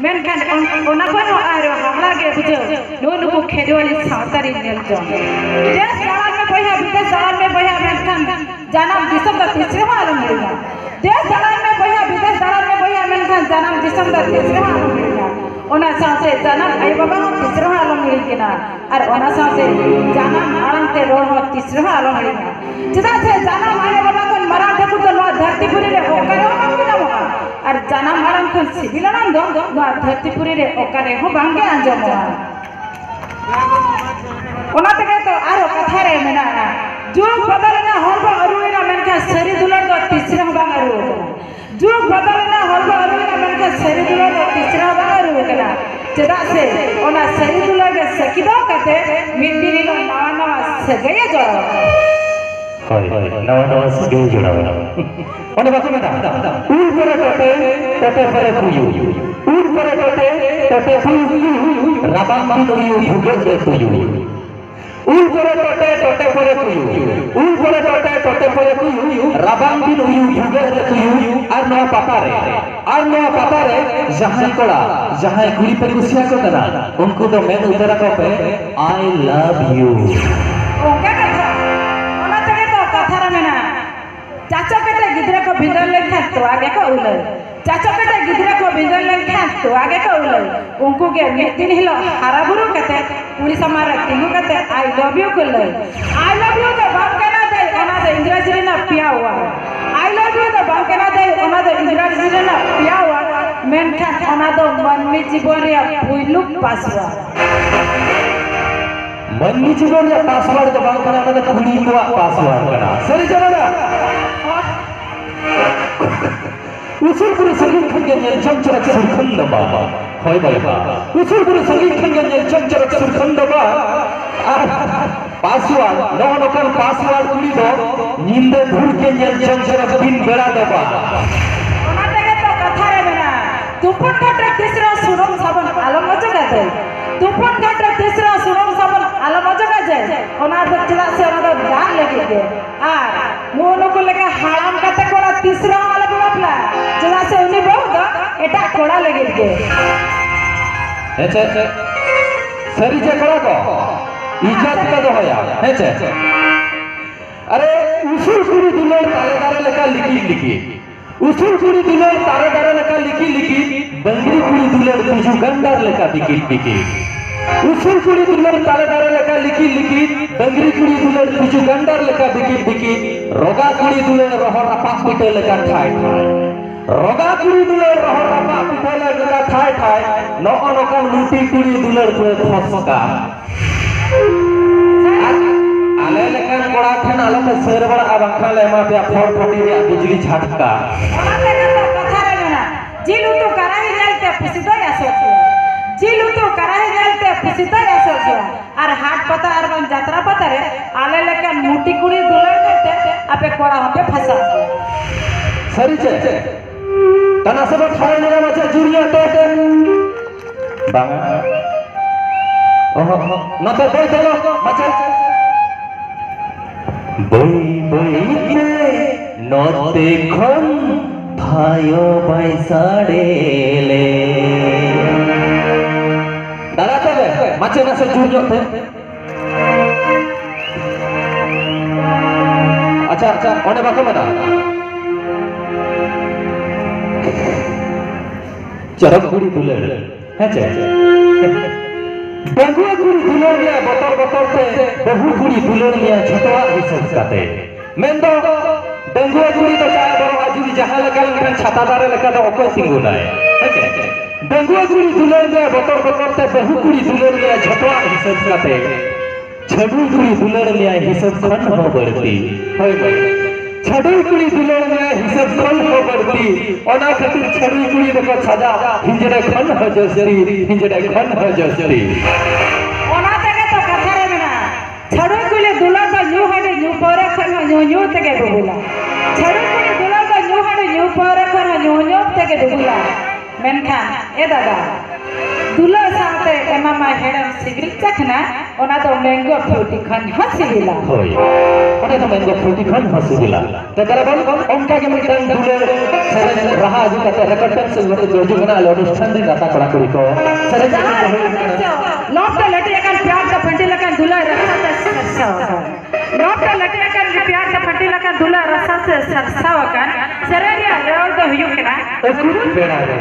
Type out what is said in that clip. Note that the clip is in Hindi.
मेनखान ओना खन आरो हमला के बुझो नुनुको खेडवाली सावतारी नेल जो देश दालान में बया विदेश दालान में बया मेनखान जन्म दिसंबर 3 मालूम मिलेगा देश दालान में बया विदेश दालान में बया मेनखान जन्म दिसंबर 3 मालूम मिलेगा ओना साथे जन्म आई बाबा 3 मालूम मिलेगा और ओना साथे जन्म आलमते रोड हो 3 मालूम मिलेगा जदा से जन्म आई बाबा को मराठा को तो धरतीपुरी रे ओकरे हो मिलेगा और जन्म आलम को सिविलनाम दो धरतीपुरी रे ओकरे हो बांगे आंजम ओना तके तो आरो कथा रे मेना जुग बदलना होलबा अरुइना मेनका सरी दुलर दो 3 बांग अरु जुग बदलना होलबा अरुइना मेनका सरी दुलर दो 3 बांग अरु कना चदा से ओना सरी दुलर के सकिदो कते मिट्टी नो नवा नवा सगय जोड़ा होय नवा नवा सगय जोड़ा ओने बाकी में उड़ करे टटे टटे परे कुयु उड़ करे टटे टटे कुयु राबांग मंदुयु भुगे जे कुयु उड़ करे टटे टटे परे कुयु उड़ करे टटे टटे परे कुयु राबांग मंदुयु भुगे जे कुयु और नवा पाता रे जहां कोड़ा जहां कुड़ी पे कुसिया को करा उनको तो मैं उतरा को पे आई लव यू ओके कथा ओना तके तो कथा रे मेना चाचा कटे गिदरा को भिंदर लेखा तो आगे को उले चाचा कटे गिदरा को भिंदर लेखा तो आगे को उले उनको के दिन हिलो हारा बुरु कते पुरी समार तिंगु कते आई लव यू को ले आई लव यू तो बाप केना दे ओना दे इंग्रजी रे ना पिया हुआ आई लव यू तो बाप केना दे ओना दे इंग्रजी रे ना पिया हुआ मेनखा ओना दो मनमी जीवन रे पुइलु पासवर्ड मनमी जीवन रे पासवर्ड तो बाप केना दे कुड़ी को पासवर्ड करा सरी जरा उसूल पुरी संगीत खंगे चमचरक सुरखंड बाबा होय बाबा उसूल पुरी संगीत खंगे चमचरक सुरखंड बाबा पासवर्ड नौनकन पासवर्ड कुड़ी दो नींदे धूल के चमचरक दिन बेड़ा दबा ओना तके तो कथा रे मेना तुपुन घाट तीसरा सुरम साबन आलम मजगा दे तुपुन घाट तीसरा सुरम साबन आलम मजगा जाए ओना तो चला से ओना तो दाग लगे दे आर मोनो को लेके हाराम कते कोड़ा तीसरा आलम बापला चला से उनी बहुत एटा कोड़ा लगे दे अच्छा सरी जे कोड़ा को इज्जत का दो होया है अरे उसूल पूरी दुलर तारेदार लेका लिखी उसूल पूरी दुलर तारेदार लेका लिखी बंगरी पूरी दुलर तुझु गंडार लेका बिकी उसूल पूरी दुलर तारेदार लेका लिखी बंगरी पूरी दुलर तुझु गंडार लेका बिकी रोगा पूरी दुलर रहो रपा पिटे लेका ठाई रोगा पूरी दुलर रहो रपा पिटे लेका ठाई नो अनोकन लूटी पूरी दुलर पुरे फसका आले लेकिन कोड़ा ठन आलो में शेर बड़ा अबंखा ले मा पे फोड़ फोड़ी रे बिजली झटका ओना तके तो कथा रे मेना जिलु तो कराही जालते पुसितो यासोसिया जिलु तो कराही जालते पुसितो यासोसिया और हाट पता और बन यात्रा पता रे आले लेकिन मुटी कुड़ी दुलर देते आपे कोड़ा होते फसा सरी छे तना सब ठाई ने मचे जुरिया तो बांगा ओहो न तो कोई चलो मचे बई के नते खन भायो बैसाड़ेले दादा तबे माचे ना से जुड़ जोते अच्छा ओने बाको मता चरक कुड़ी दुलर है बंगुआ कुड़ी दुलर लिया बतर से बहु कुड़ी दुलर लिया छटवा हिसाब काते मेंदो बंगुआ कुड़ी तो चाहे बरो आजुरी जहां लगा लखन छातादार लगा तो ओको सिंगु नाय है बंगुआ कुड़ी दुलर लिया बतर से बहु कुड़ी दुलर लिया छटवा हिसाब काते छडू कुड़ी दुलर लिया हिसाब खन हो बढ़ती होय छडू कुड़ी दुलर लिया हिसाब खन हो बढ़ती ओना खातिर छडू कुड़ी देखो छजा हिंजड़े खन हो जसरी ओना तके तो कथा रे मेना छडू कुड़ी दुलर तो न्यू हडे न्यू परे खन न्यू तके दुला छडू कुड़ी दुलर तो न्यू हडे न्यू परे खन न्यू तके दुला मेनखान ए दादा दुलर साथे एमा मा हेडम सिगरेट चखना ओना तो मैंगो फ्रूटी खन हसिला होय ओना तो मैंगो फ्रूटी खन हसिला तकरा बल ओनका के मिटन दुलर सेरेन रहा आजू का रिकॉर्डिंग से वो जो बना लो अनुष्ठान दिन दाता कड़ा कड़ी को सेरेन लॉक का लटे का प्यार का फंटी लगा दूल्हा रसा से सरसा लॉक का लटे का प्यार का फंटी लगा दूल्हा रसा से सरसा वकन सेरेन या रोड द हुयु केना कुछ बेड़ा रे